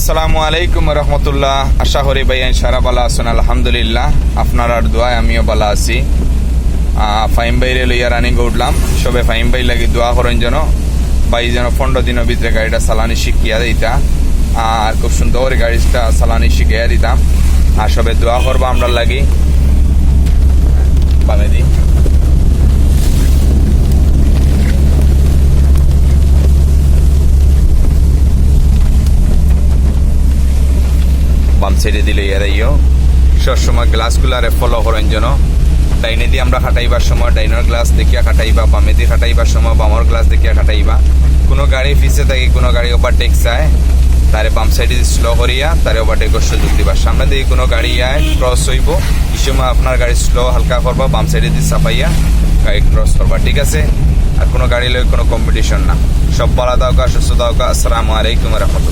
আসসালামু আলাইকুম রহমতুল্লাহ। আশা করি ভাই সারা ভালো আছেন, আলহামদুলিল্লাহ। আপনার আর দোয়ায় আমিও ভালো আছি। ফাইম ভাইরে লইয়া রানিং উঠলাম। সবে ফাইম ভাই লাগি দোয়া করেন যেন ভাই যেন 15 দিনের ভিতরে গাড়িটা চালানি শিখিয়া দিতা, আর খুব সুন্দর গাড়িটা চালানি শিখিয়া দিতাম। আর সবে দোয়া করবো আমরা লাগি। বামে দি বাম সাইডে দিলে ইয়ারাইও সবসময় গ্লাসগুলারে ফলো করেন যেন। ডাইনে দিয়ে আমরা খাটাইবার সময় ডাইনের গ্লাস দেখিয়া খাটাইবা, বামে দিয়ে খাটাইবার সময় বামর গ্লাস দেখিয়া খাটাইবা। কোনো গাড়ি পিছে থাকি কোনো গাড়ি ওভারটেক চায়, তারে বাম সাইডে স্লো করিয়া তারে ওভারটেকের সুযোগ দিবা। সামনে দিয়ে কোনো গাড়ি আয় ক্রস হইব, এই সময় আপনার গাড়ি স্লো হালকা করবা, বাম সাইডে দিয়ে চাপাইয়া গাড়ি ক্রস করবা, ঠিক আছে? আর কোনো গাড়ি লই কোনো কম্পিটিশন না। সব ভালো থাকা, সুস্থ থাকা। আসসালামু আলাইকুম রহমতুল্লাহ।